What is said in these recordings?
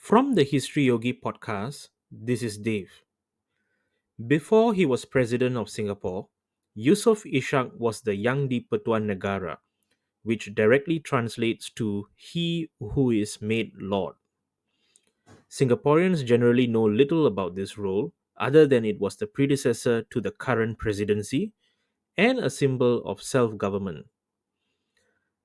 From the Historyogi podcast, this is Dave. Before he was president of Singapore, Yusof Ishak was the young di-Pertuan Negara, which directly translates to he who is made Lord. Singaporeans generally know little about this role, other than it was the predecessor to the current presidency and a symbol of self government.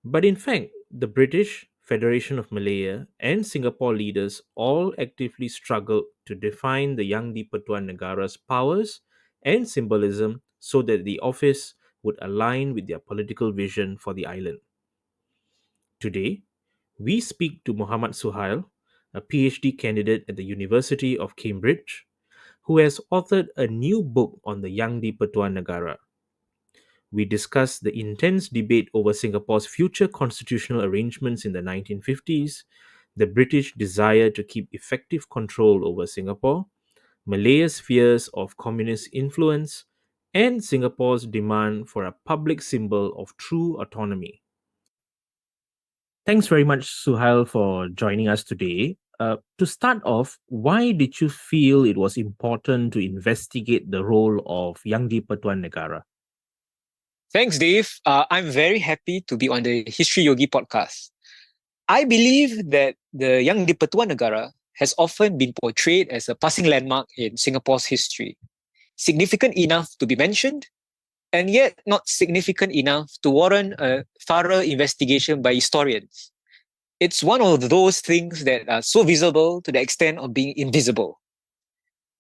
But in fact, the British, Federation of Malaya, and Singapore leaders all actively struggled to define the young di-Pertuan Negara's powers and symbolism so that the office would align with their political vision for the island. Today, we speak to Muhammad Suhail, a PhD candidate at the University of Cambridge, who has authored a new book on the young di-Pertuan Negara. We discuss the intense debate over Singapore's future constitutional arrangements in the 1950s, the British desire to keep effective control over Singapore, Malaya's fears of communist influence, and Singapore's demand for a public symbol of true autonomy. Thanks very much, Suhail, for joining us today. To start off, why did you feel it was important to investigate the role of Young di-Pertuan Negara? Thanks, Dave. I'm very happy to be on the Historyogi podcast. I believe that the young di-Pertuan Negara has often been portrayed as a passing landmark in Singapore's history, significant enough to be mentioned, and yet not significant enough to warrant a thorough investigation by historians. It's one of those things that are so visible to the extent of being invisible.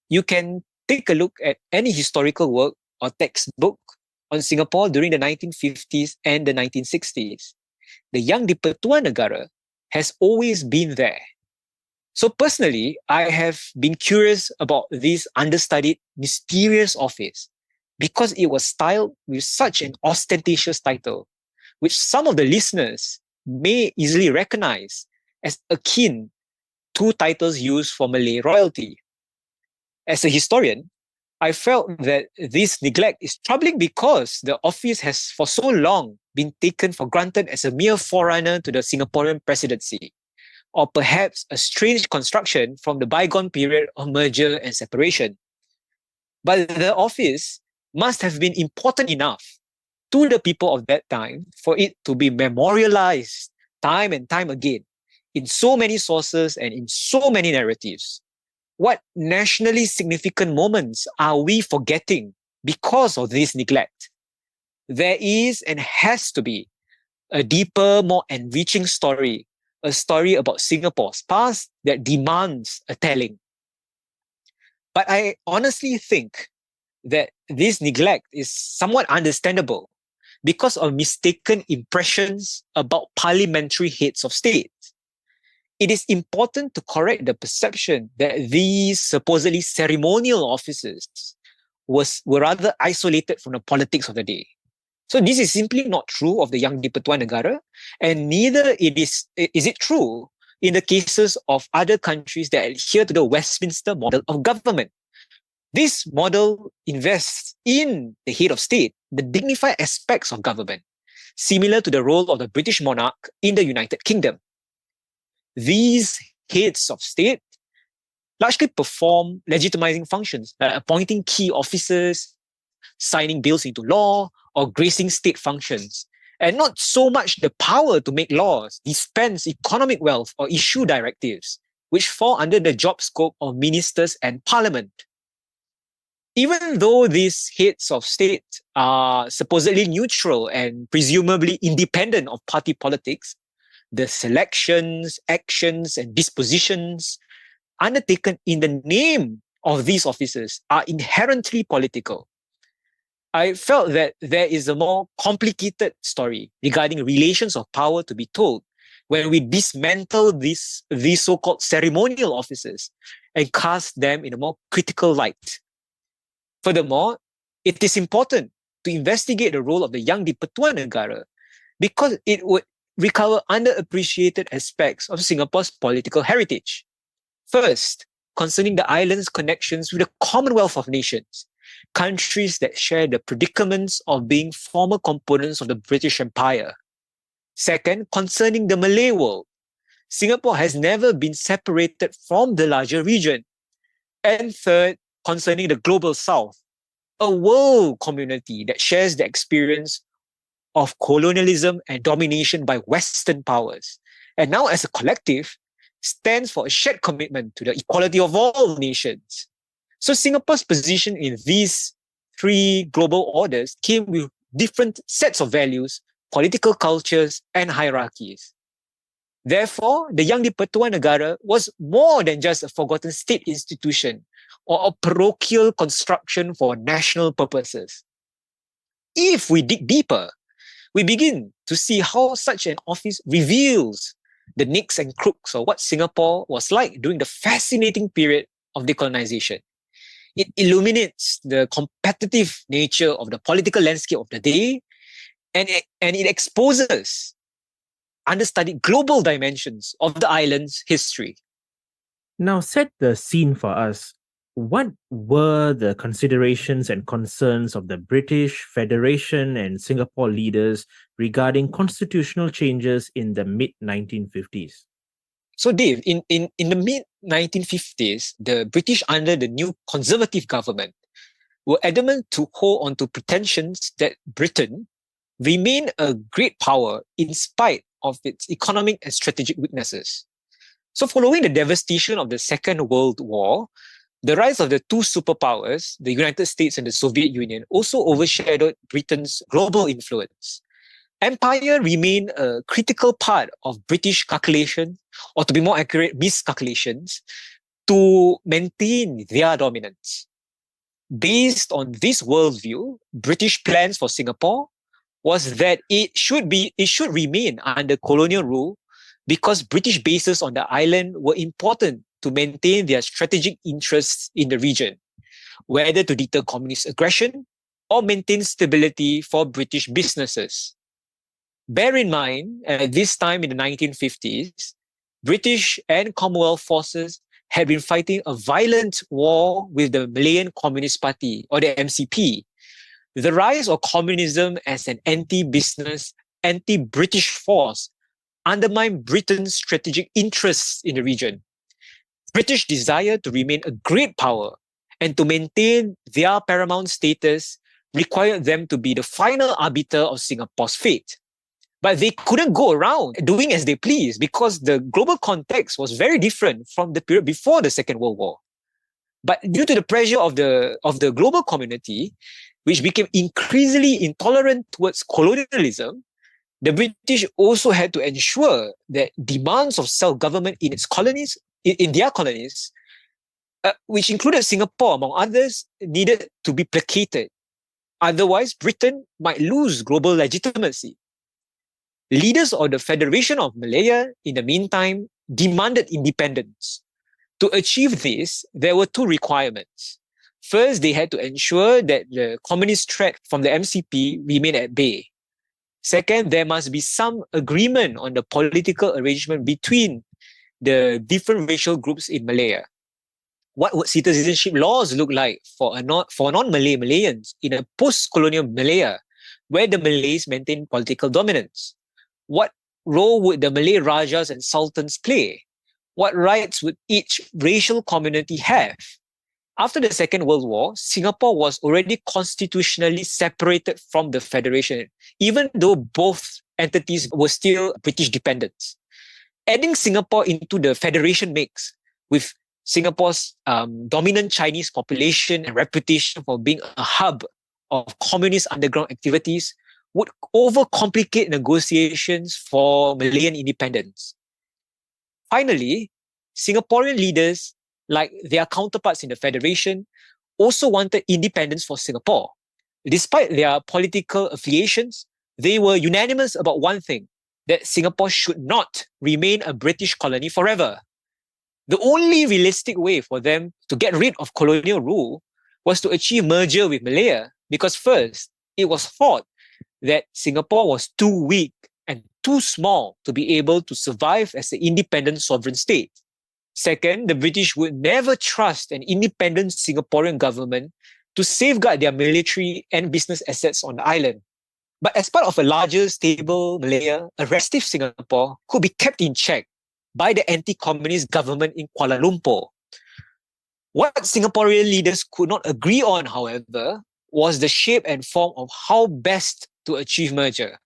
You can take a look at any historical work or textbook on Singapore during the 1950s and the 1960s. The young di-Pertuan Negara has always been there. So personally, I have been curious about this understudied, mysterious office because it was styled with such an ostentatious title, which some of the listeners may easily recognize as akin to titles used for Malay royalty. As a historian, I felt that this neglect is troubling because the office has for so long been taken for granted as a mere forerunner to the Singaporean presidency, or perhaps a strange construction from the bygone period of merger and separation. But the office must have been important enough to the people of that time for it to be memorialized time and time again in so many sources and in so many narratives. What nationally significant moments are we forgetting because of this neglect? There is and has to be a deeper, more enriching story, a story about Singapore's past that demands a telling. But I honestly think that this neglect is somewhat understandable because of mistaken impressions about parliamentary heads of state. It is important to correct the perception that these supposedly ceremonial offices were rather isolated from the politics of the day. So this is simply not true of the young di-Pertuan Negara, and neither is it true in the cases of other countries that adhere to the Westminster model of government. This model invests in the head of state the dignified aspects of government, similar to the role of the British monarch in the United Kingdom. These heads of state largely perform legitimizing functions like appointing key officers, signing bills into law, or gracing state functions, and not so much the power to make laws, dispense economic wealth, or issue directives, which fall under the job scope of ministers and parliament. Even though these heads of state are supposedly neutral and presumably independent of party politics, the selections, actions, and dispositions undertaken in the name of these officers are inherently political. I felt that there is a more complicated story regarding relations of power to be told when we dismantle these so-called ceremonial officers and cast them in a more critical light. Furthermore, it is important to investigate the role of the young di-Pertuan Negara because it would recover underappreciated aspects of Singapore's political heritage. First, concerning the island's connections with the Commonwealth of Nations, countries that share the predicaments of being former components of the British Empire. Second, concerning the Malay world, Singapore has never been separated from the larger region. And third, concerning the global south, a world community that shares the experience of colonialism and domination by Western powers. And now, as a collective, stands for a shared commitment to the equality of all nations. So, Singapore's position in these three global orders came with different sets of values, political cultures, and hierarchies. Therefore, the Yang di-Pertuan Negara was more than just a forgotten state institution or a parochial construction for national purposes. If we dig deeper, we begin to see how such an office reveals the nicks and crooks of what Singapore was like during the fascinating period of decolonization. It illuminates the competitive nature of the political landscape of the day, and it exposes understudied global dimensions of the island's history. Now, set the scene for us. What were the considerations and concerns of the British, Federation, and Singapore leaders regarding constitutional changes in the mid 1950s? So, Dave, in the mid 1950s, the British, under the new conservative government, were adamant to hold on to pretensions that Britain remain a great power in spite of its economic and strategic weaknesses. So, following the devastation of the Second World War, the rise of the two superpowers, the United States and the Soviet Union, also overshadowed Britain's global influence. Empire remained a critical part of British calculation, or to be more accurate, miscalculations, to maintain their dominance. Based on this worldview, British plans for Singapore was that it should remain under colonial rule because British bases on the island were important to maintain their strategic interests in the region, whether to deter communist aggression or maintain stability for British businesses. Bear in mind, at this time in the 1950s, British and Commonwealth forces had been fighting a violent war with the Malayan Communist Party, or the MCP. The rise of communism as an anti-business, anti-British force undermined Britain's strategic interests in the region. British desire to remain a great power and to maintain their paramount status required them to be the final arbiter of Singapore's fate. But they couldn't go around doing as they pleased because the global context was very different from the period before the Second World War. But due to the pressure of the global community, which became increasingly intolerant towards colonialism, the British also had to ensure that demands of self-government in its colonies, in their colonies, which included Singapore, among others, needed to be placated. Otherwise, Britain might lose global legitimacy. Leaders of the Federation of Malaya, in the meantime, demanded independence. To achieve this, there were two requirements. First, they had to ensure that the communist threat from the MCP remained at bay. Second, there must be some agreement on the political arrangement between the different racial groups in Malaya. What would citizenship laws look like for non-Malay Malayans in a post-colonial Malaya, where the Malays maintain political dominance? What role would the Malay Rajas and Sultans play? What rights would each racial community have? After the Second World War, Singapore was already constitutionally separated from the Federation, even though both entities were still British dependents. Adding Singapore into the Federation mix, with Singapore's dominant Chinese population and reputation for being a hub of communist underground activities, would overcomplicate negotiations for Malayan independence. Finally, Singaporean leaders, like their counterparts in the Federation, also wanted independence for Singapore. Despite their political affiliations, they were unanimous about one thing, that Singapore should not remain a British colony forever. The only realistic way for them to get rid of colonial rule was to achieve merger with Malaya, because first, it was thought that Singapore was too weak and too small to be able to survive as an independent sovereign state. Second, the British would never trust an independent Singaporean government to safeguard their military and business assets on the island. But as part of a larger, stable Malaya, a restive Singapore could be kept in check by the anti-communist government in Kuala Lumpur. What Singaporean leaders could not agree on, however, was the shape and form of how best to achieve merger.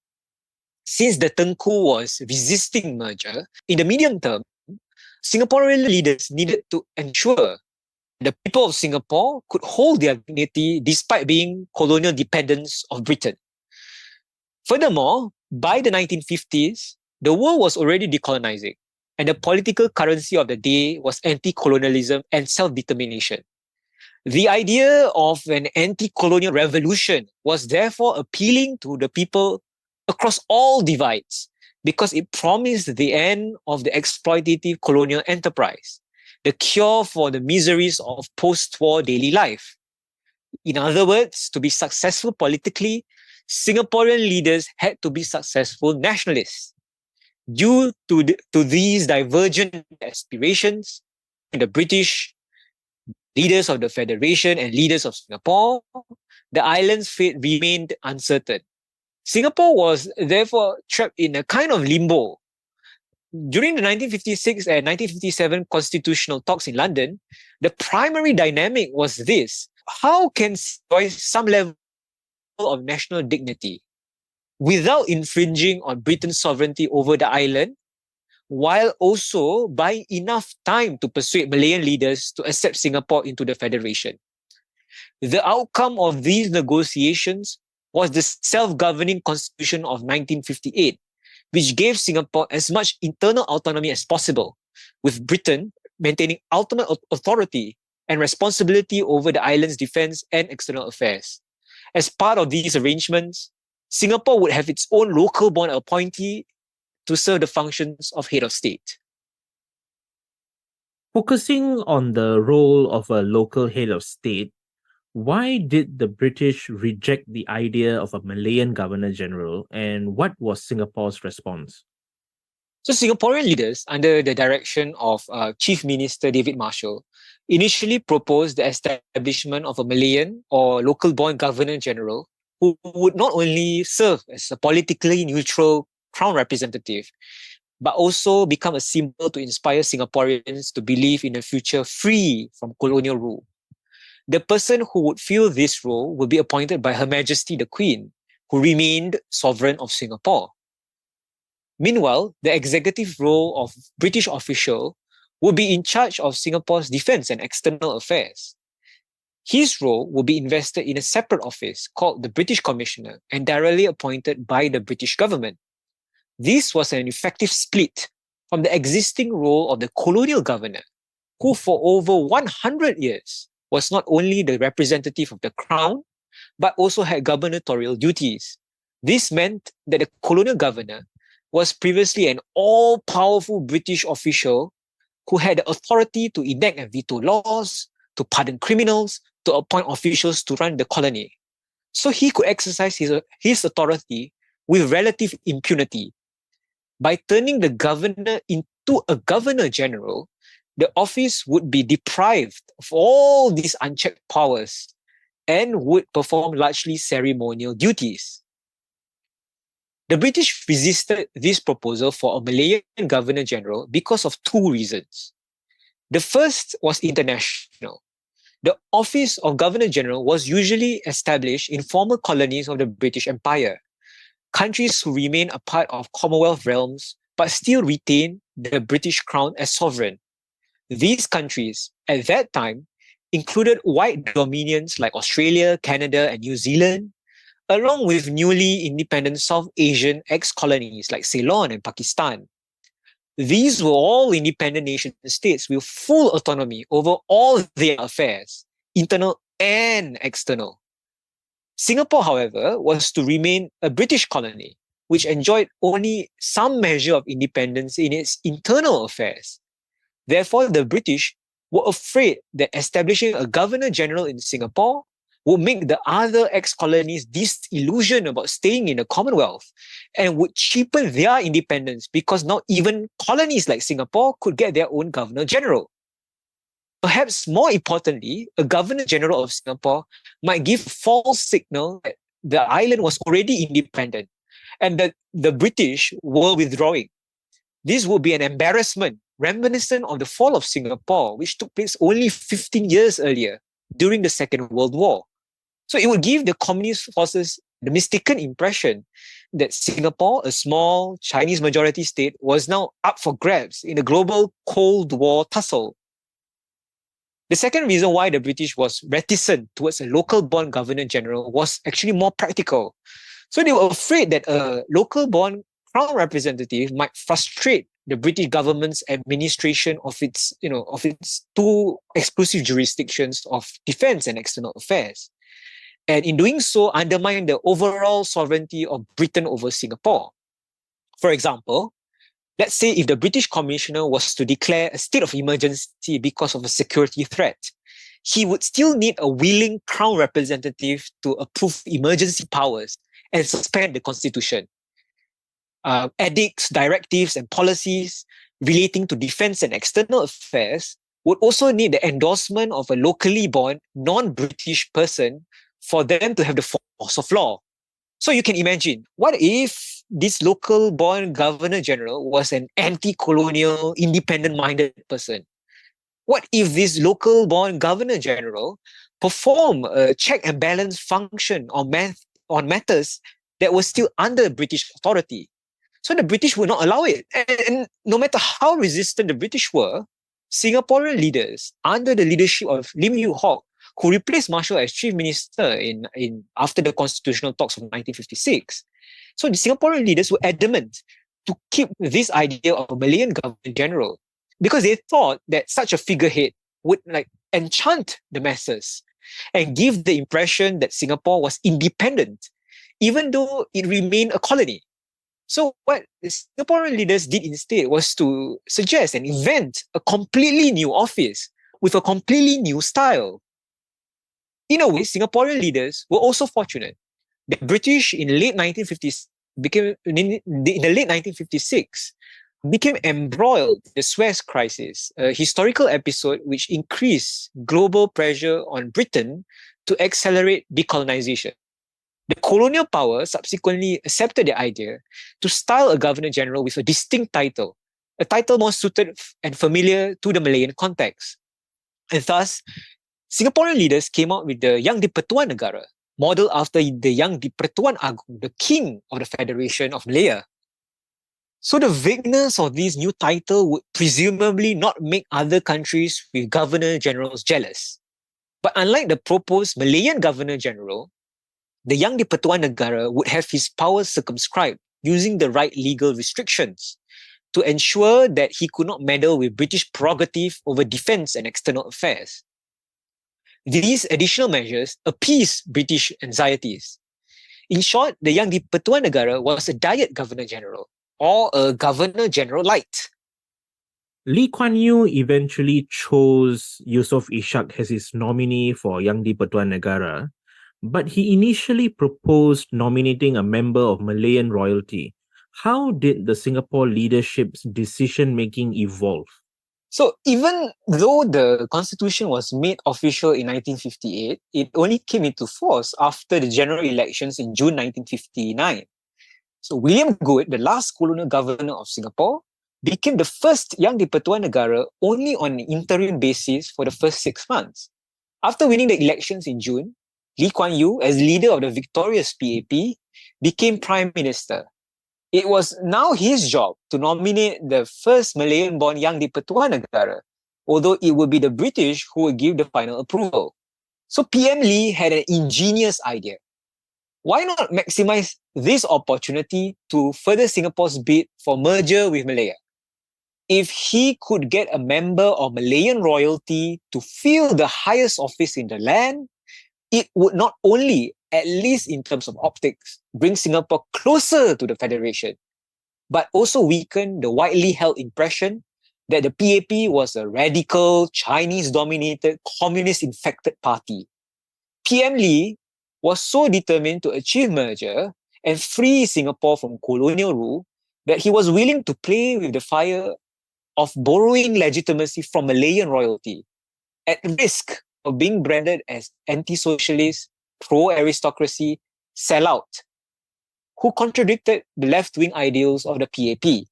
Since the Tengku was resisting merger, in the medium term, Singaporean leaders needed to ensure the people of Singapore could hold their dignity despite being colonial dependents of Britain. Furthermore, by the 1950s, the world was already decolonizing, and the political currency of the day was anti-colonialism and self-determination. The idea of an anti-colonial revolution was therefore appealing to the people across all divides because it promised the end of the exploitative colonial enterprise, the cure for the miseries of post-war daily life. In other words, to be successful politically, Singaporean leaders had to be successful nationalists. Due to these divergent aspirations, the British leaders of the Federation and leaders of Singapore, the island's fate remained uncertain. Singapore was therefore trapped in a kind of limbo. During the 1956 and 1957 constitutional talks in London, the primary dynamic was this: how can enjoy some level of national dignity without infringing on Britain's sovereignty over the island, while also buying enough time to persuade Malayan leaders to accept Singapore into the Federation. The outcome of these negotiations was the self-governing Constitution of 1958, which gave Singapore as much internal autonomy as possible, with Britain maintaining ultimate authority and responsibility over the island's defense and external affairs. As part of these arrangements, Singapore would have its own local-born appointee to serve the functions of head of state. Focusing on the role of a local head of state, why did the British reject the idea of a Malayan Governor General, and what was Singapore's response? So Singaporean leaders, under the direction of Chief Minister David Marshall, initially proposed the establishment of a Malayan or local-born Governor General who would not only serve as a politically neutral crown representative, but also become a symbol to inspire Singaporeans to believe in a future free from colonial rule. The person who would fill this role would be appointed by Her Majesty the Queen, who remained sovereign of Singapore. Meanwhile, the executive role of British official would be in charge of Singapore's defense and external affairs. His role will be invested in a separate office called the British Commissioner and directly appointed by the British government. This was an effective split from the existing role of the colonial governor, who for over 100 years was not only the representative of the crown, but also had gubernatorial duties. This meant that the colonial governor was previously an all-powerful British official who had the authority to enact and veto laws, to pardon criminals, to appoint officials to run the colony. So he could exercise his authority with relative impunity. By turning the governor into a governor general, the office would be deprived of all these unchecked powers and would perform largely ceremonial duties. The British resisted this proposal for a Malayan Governor General because of two reasons. The first was international. The office of Governor General was usually established in former colonies of the British Empire, countries who remain a part of Commonwealth realms but still retain the British Crown as sovereign. These countries, at that time, included white dominions like Australia, Canada, and New Zealand, along with newly independent South Asian ex-colonies like Ceylon and Pakistan. These were all independent nation states with full autonomy over all their affairs, internal and external. Singapore, however, was to remain a British colony, which enjoyed only some measure of independence in its internal affairs. Therefore, the British were afraid that establishing a Governor General in Singapore would make the other ex-colonies disillusioned about staying in the Commonwealth and would cheapen their independence because not even colonies like Singapore could get their own Governor General. Perhaps more importantly, a Governor General of Singapore might give a false signal that the island was already independent and that the British were withdrawing. This would be an embarrassment reminiscent of the fall of Singapore, which took place only 15 years earlier during the Second World War. So it would give the communist forces the mistaken impression that Singapore, a small Chinese majority state, was now up for grabs in a global Cold War tussle. The second reason why the British was reticent towards a local born governor general was actually more practical. So they were afraid that a local born crown representative might frustrate the British government's administration of its two exclusive jurisdictions of defense and external affairs. And in doing so, undermine the overall sovereignty of Britain over Singapore. For example, let's say if the British commissioner was to declare a state of emergency because of a security threat, he would still need a willing crown representative to approve emergency powers and suspend the constitution. Edicts, directives, and policies relating to defense and external affairs would also need the endorsement of a locally born, non-British person for them to have the force of law. So you can imagine, what if this local born governor general was an anti-colonial, independent-minded person? What if this local born governor general perform a check and balance function on matters that were still under British authority? So the British would not allow it. And no matter how resistant the British were, Singaporean leaders, under the leadership of Lim Yew Hock, who replaced Marshall as chief minister after the constitutional talks of 1956. So the Singaporean leaders were adamant to keep this idea of a Malayan governor general because they thought that such a figurehead would enchant the masses and give the impression that Singapore was independent, even though it remained a colony. So what the Singaporean leaders did instead was to suggest and invent a completely new office with a completely new style. In a way, Singaporean leaders were also fortunate. The British in the late 1950s in the late 1956 became embroiled in the Suez Crisis, a historical episode which increased global pressure on Britain to accelerate decolonization. The colonial power subsequently accepted the idea to style a governor general with a distinct title, a title more suited and familiar to the Malayan context. And thus, Singaporean leaders came out with the Yang di-Pertuan Negara, modeled after the Yang di-Pertuan Agong, the king of the Federation of Malaya. So the vagueness of this new title would presumably not make other countries with governor generals jealous. But unlike the proposed Malayan governor general, the Yang di-Pertuan Negara would have his powers circumscribed using the right legal restrictions to ensure that he could not meddle with British prerogative over defense and external affairs. These additional measures appeased British anxieties. In short, the Yang di-Pertuan Negara was a diet governor general, or a governor general light. Lee Kuan Yew eventually chose Yusof Ishak as his nominee for Yang di-Pertuan Negara, but he initially proposed nominating a member of Malayan royalty. How did the Singapore leadership's decision-making evolve? So even though the constitution was made official in 1958, it only came into force after the general elections in June 1959. So William Good, the last colonial governor of Singapore, became the first Yang di-Pertuan Negara only on an interim basis for the first 6 months. After winning the elections in June, Lee Kuan Yew, as leader of the victorious PAP, became prime minister. It was now his job to nominate the first Malayan-born Yang di-Pertuan Negara, although it would be the British who would give the final approval. So PM Lee had an ingenious idea. Why not maximize this opportunity to further Singapore's bid for merger with Malaya? If he could get a member of Malayan royalty to fill the highest office in the land, it would not only, at least in terms of optics, bring Singapore closer to the Federation, but also weaken the widely held impression that the PAP was a radical, Chinese-dominated, communist-infected party. PM Lee was so determined to achieve merger and free Singapore from colonial rule that he was willing to play with the fire of borrowing legitimacy from Malayan royalty at risk of being branded as anti-socialist, pro-aristocracy, sellout, who contradicted the left-wing ideals of the PAP.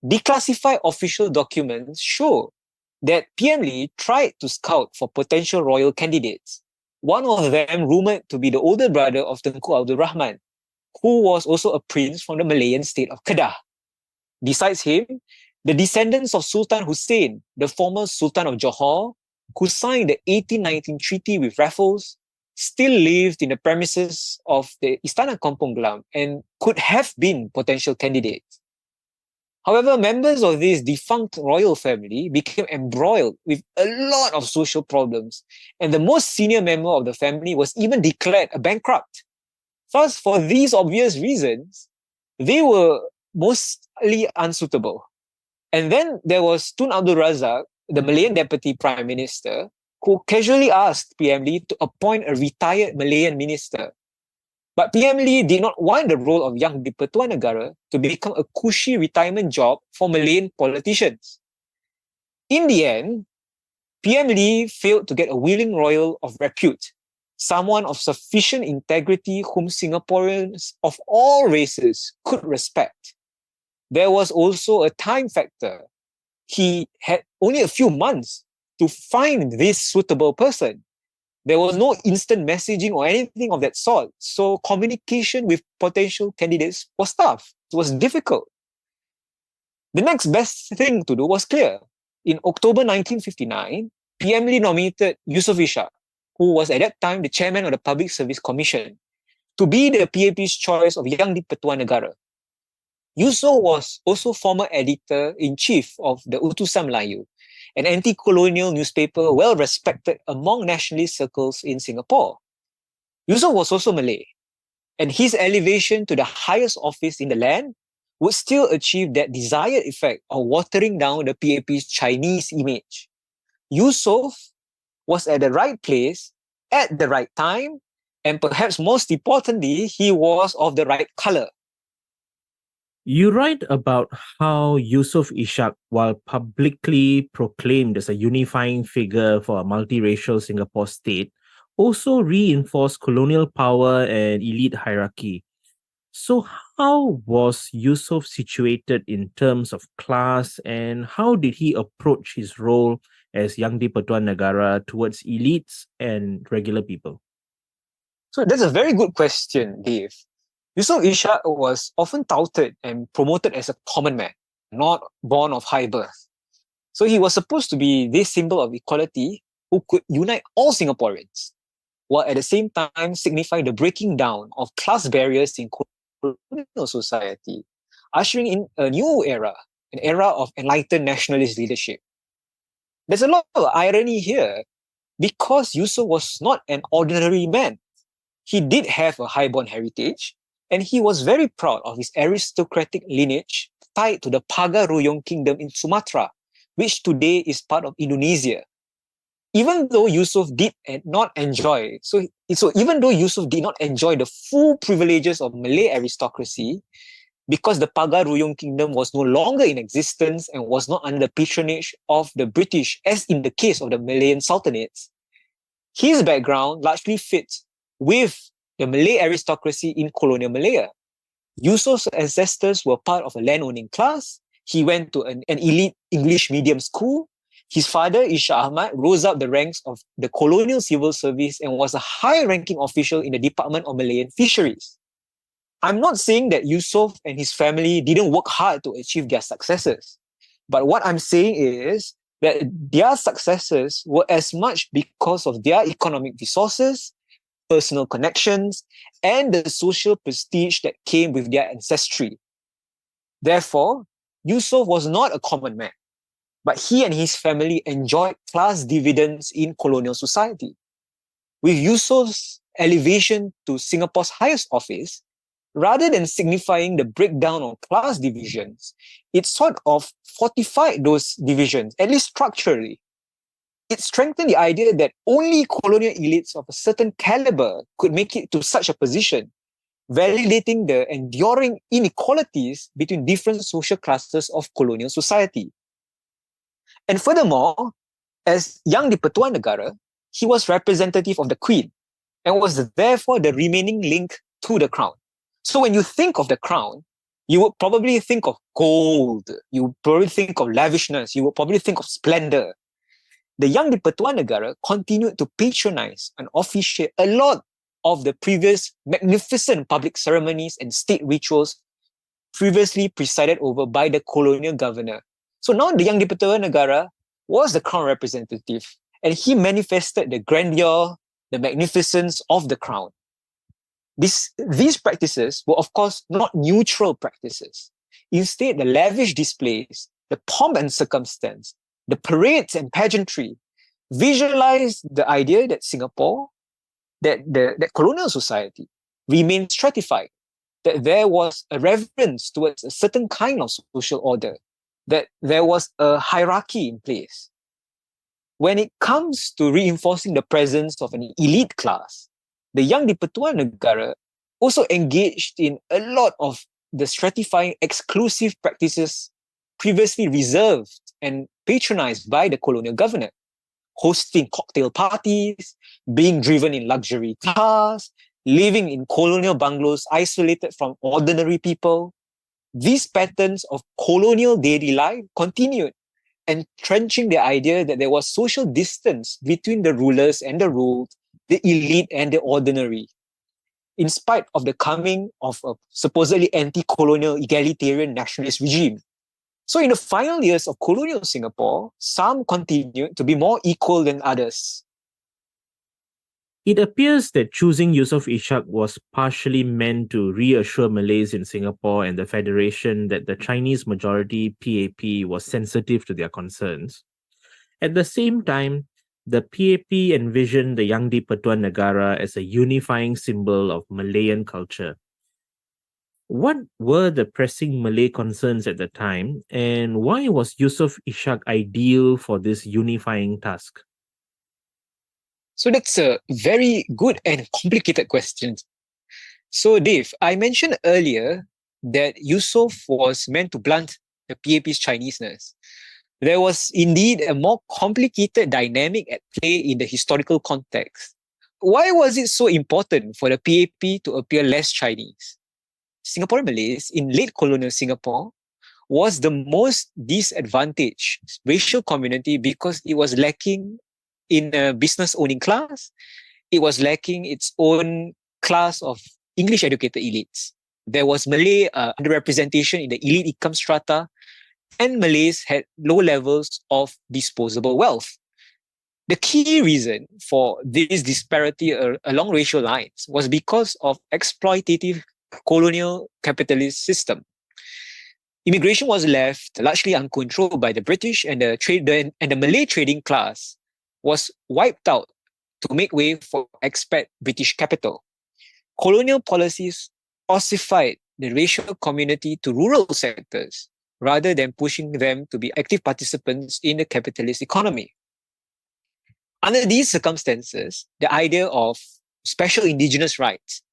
Declassified official documents show that PM Lee tried to scout for potential royal candidates. One of them rumored to be the older brother of Tengku Abdul Rahman, who was also a prince from the Malayan state of Kedah. Besides him, the descendants of Sultan Hussein, the former Sultan of Johor, who signed the 1819 treaty with Raffles, still lived in the premises of the Istana Kampung Glam and could have been potential candidates. However, members of this defunct royal family became embroiled with a lot of social problems, and the most senior member of the family was even declared a bankrupt. Thus, for these obvious reasons, they were mostly unsuitable. And then there was Tun Abdul Razak, the Malayan Deputy Prime Minister, who casually asked PM Lee to appoint a retired Malayan minister. But PM Lee did not want the role of young di-Pertuan Negara to become a cushy retirement job for Malayan politicians. In the end, PM Lee failed to get a willing royal of repute, someone of sufficient integrity whom Singaporeans of all races could respect. There was also a time factor. He had only a few months to find this suitable person. There was no instant messaging or anything of that sort. So communication with potential candidates was tough. It was difficult. The next best thing to do was clear. In October 1959, PM Lee nominated Yusof Ishak, who was at that time the chairman of the Public Service Commission, to be the PAP's choice of Young di-Pertuan Negara. Yusof was also former editor-in-chief of the Utusan Melayu, an anti-colonial newspaper well respected among nationalist circles in Singapore. Yusof was also Malay, and his elevation to the highest office in the land would still achieve that desired effect of watering down the PAP's Chinese image. Yusof was at the right place at the right time, and perhaps most importantly, he was of the right color. You write about how Yusof Ishak, while publicly proclaimed as a unifying figure for a multiracial Singapore state, also reinforced colonial power and elite hierarchy. So, how was Yusof situated in terms of class, and how did he approach his role as Yang di-Pertuan Negara towards elites and regular people? So that's a very good question, Dave. Yusof Ishak was often touted and promoted as a common man, not born of high birth. So he was supposed to be this symbol of equality who could unite all Singaporeans, while at the same time signify the breaking down of class barriers in colonial society, ushering in a new era, an era of enlightened nationalist leadership. There's a lot of irony here because Yusof was not an ordinary man. He did have a highborn heritage, and he was very proud of his aristocratic lineage tied to the Pagar Ruyong Kingdom in Sumatra, which today is part of Indonesia. Even though Yusof did not enjoy, even though Yusof did not enjoy the full privileges of Malay aristocracy, because the Pagar Ruyong Kingdom was no longer in existence and was not under the patronage of the British, as in the case of the Malayan Sultanates, his background largely fits with the Malay aristocracy in colonial Malaya. Yusuf's ancestors were part of a landowning class. He went to an elite English medium school. His father, Isha Ahmad, rose up the ranks of the colonial civil service and was a high-ranking official in the Department of Malayan Fisheries. I'm not saying that Yusof and his family didn't work hard to achieve their successes. But what I'm saying is that their successes were as much because of their economic resources, personal connections, and the social prestige that came with their ancestry. Therefore, Yusof was not a common man, but he and his family enjoyed class dividends in colonial society. With Yusuf's elevation to Singapore's highest office, rather than signifying the breakdown of class divisions, it sort of fortified those divisions, at least structurally. It strengthened the idea that only colonial elites of a certain caliber could make it to such a position, validating the enduring inequalities between different social classes of colonial society. And furthermore, as Yang di-Pertuan Negara, he was representative of the Queen and was therefore the remaining link to the crown. So when you think of the crown, you would probably think of gold, you would probably think of lavishness, you would probably think of splendor. The young di-Pertuan Negara continued to patronize and officiate a lot of the previous magnificent public ceremonies and state rituals previously presided over by the colonial governor. So now the young di-Pertuan Negara was the crown representative, and he manifested the grandeur, the magnificence of the crown. These practices were, of course, not neutral practices. Instead, the lavish displays, the pomp and circumstance, the parades and pageantry visualized the idea that Singapore, that colonial society remained stratified, that there was a reverence towards a certain kind of social order, that there was a hierarchy in place. When it comes to reinforcing the presence of an elite class, the young di-Pertuan Negara also engaged in a lot of the stratifying exclusive practices previously reserved and patronized by the colonial governor, hosting cocktail parties, being driven in luxury cars, living in colonial bungalows isolated from ordinary people. These patterns of colonial daily life continued, entrenching the idea that there was social distance between the rulers and the ruled, the elite and the ordinary. In spite of the coming of a supposedly anti-colonial egalitarian nationalist regime. So in the final years of colonial Singapore, some continued to be more equal than others. It appears that choosing Yusof Ishak was partially meant to reassure Malays in Singapore and the Federation that the Chinese majority PAP was sensitive to their concerns. At the same time, the PAP envisioned the young di-Pertuan Negara as a unifying symbol of Malayan culture. What were the pressing Malay concerns at the time, and why was Yusof Ishak ideal for this unifying task? So that's a very good and complicated question. So Dave, I mentioned earlier that Yusof was meant to blunt the PAP's Chineseness. There was indeed a more complicated dynamic at play in the historical context. Why was it so important for the PAP to appear less Chinese? Singaporean Malays in late colonial Singapore was the most disadvantaged racial community because it was lacking in a business owning class. It was lacking its own class of English educated elites. There was Malay underrepresentation in the elite income strata, and Malays had low levels of disposable wealth. The key reason for this disparity along racial lines was because of exploitative colonial capitalist system. Immigration was left largely uncontrolled by the British, and the Malay trading class was wiped out to make way for expat British capital. Colonial policies ossified the racial community to rural sectors rather than pushing them to be active participants in the capitalist economy. Under these circumstances, the idea of special indigenous rights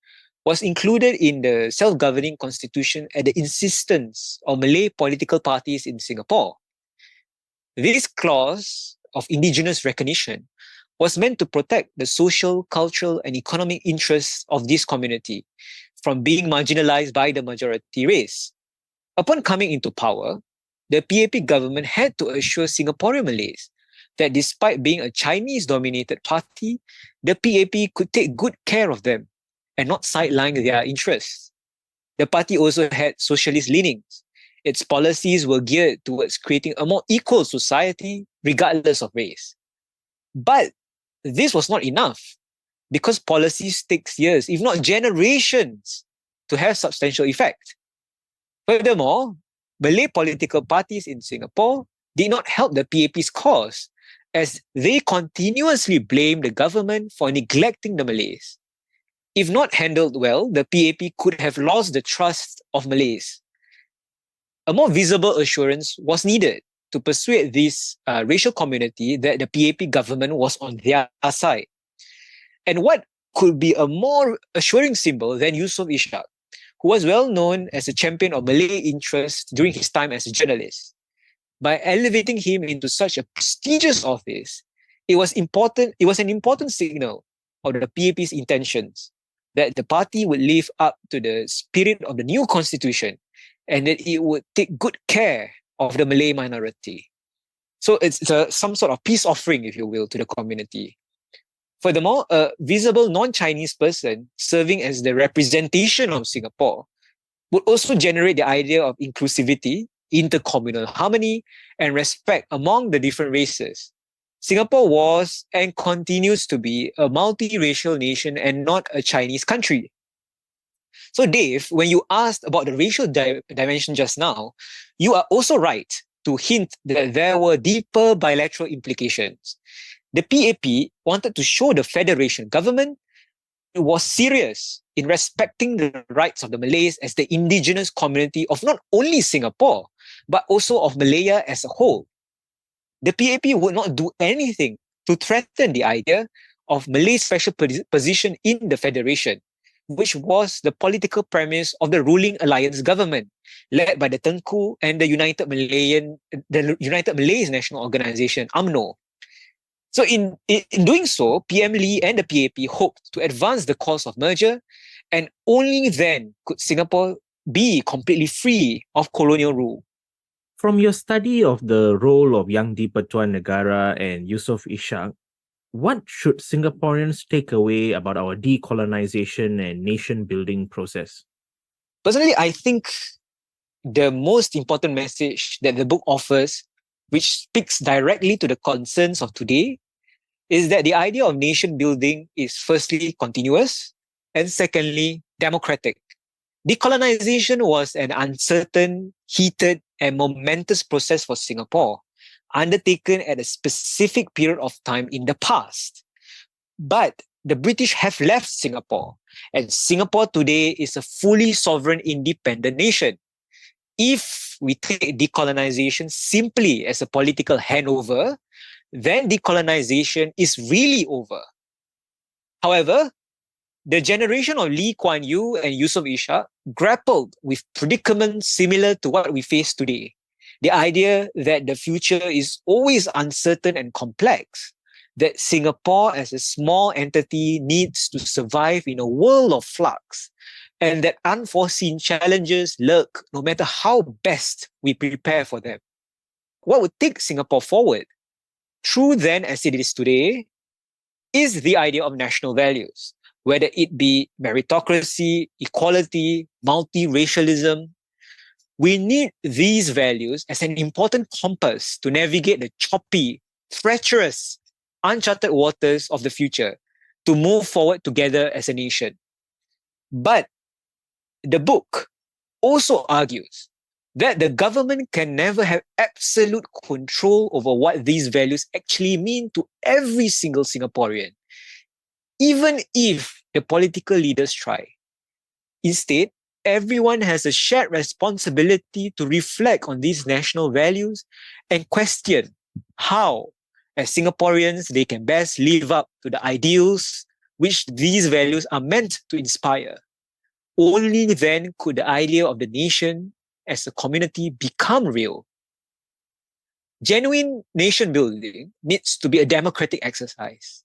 was included in the self-governing constitution at the insistence of Malay political parties in Singapore. This clause of indigenous recognition was meant to protect the social, cultural, and economic interests of this community from being marginalized by the majority race. Upon coming into power, the PAP government had to assure Singaporean Malays that despite being a Chinese-dominated party, the PAP could take good care of them and not sideline their interests. The party also had socialist leanings. Its policies were geared towards creating a more equal society regardless of race. But this was not enough because policies take years, if not generations, to have substantial effect. Furthermore, Malay political parties in Singapore did not help the PAP's cause as they continuously blamed the government for neglecting the Malays. If not handled well, the PAP could have lost the trust of Malays. A more visible assurance was needed to persuade this racial community that the PAP government was on their side. And what could be a more assuring symbol than Yusof Ishak, who was well known as a champion of Malay interests during his time as a journalist. By elevating him into such a prestigious office, it was an important signal of the PAP's intentions that the party would live up to the spirit of the new constitution and that it would take good care of the Malay minority. So it's some sort of peace offering, if you will, to the community. Furthermore, a visible non-Chinese person serving as the representation of Singapore would also generate the idea of inclusivity, intercommunal harmony, and respect among the different races. Singapore was and continues to be a multiracial nation and not a Chinese country. So, Dave, when you asked about the racial dimension just now, you are also right to hint that there were deeper bilateral implications. The PAP wanted to show the Federation government was serious in respecting the rights of the Malays as the indigenous community of not only Singapore, but also of Malaya as a whole. The PAP would not do anything to threaten the idea of Malay's special position in the Federation, which was the political premise of the ruling alliance government, led by the Tengku and the United Malays National Organization, UMNO. So in doing so, PM Lee and the PAP hoped to advance the cause of merger, and only then could Singapore be completely free of colonial rule. From your study of the role of young di-Pertuan Negara and Yusof Ishak, what should Singaporeans take away about our decolonization and nation building process? Personally, I think the most important message that the book offers, which speaks directly to the concerns of today, is that the idea of nation building is firstly continuous and secondly democratic. Decolonization was an uncertain, heated, and momentous process for Singapore, undertaken at a specific period of time in the past. But the British have left Singapore, and Singapore today is a fully sovereign, independent nation. If we take decolonization simply as a political handover, then decolonization is really over. However, the generation of Lee Kuan Yew and Yusof Ishak grappled with predicaments similar to what we face today. The idea that the future is always uncertain and complex, that Singapore as a small entity needs to survive in a world of flux, and that unforeseen challenges lurk no matter how best we prepare for them. What would take Singapore forward, true then as it is today, is the idea of national values, whether it be meritocracy, equality, multiracialism. We need these values as an important compass to navigate the choppy, treacherous, uncharted waters of the future, to move forward together as a nation. But the book also argues that the government can never have absolute control over what these values actually mean to every single Singaporean, even if the political leaders try. Instead, everyone has a shared responsibility to reflect on these national values and question how, as Singaporeans, they can best live up to the ideals which these values are meant to inspire. Only then could the idea of the nation as a community become real. Genuine nation building needs to be a democratic exercise.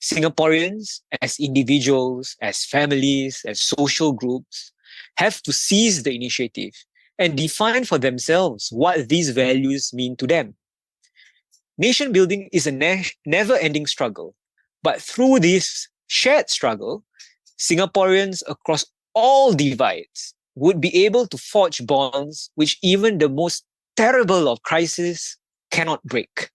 Singaporeans, as individuals, as families, as social groups, have to seize the initiative and define for themselves what these values mean to them. Nation building is a never-ending struggle, but through this shared struggle, Singaporeans across all divides would be able to forge bonds which even the most terrible of crises cannot break.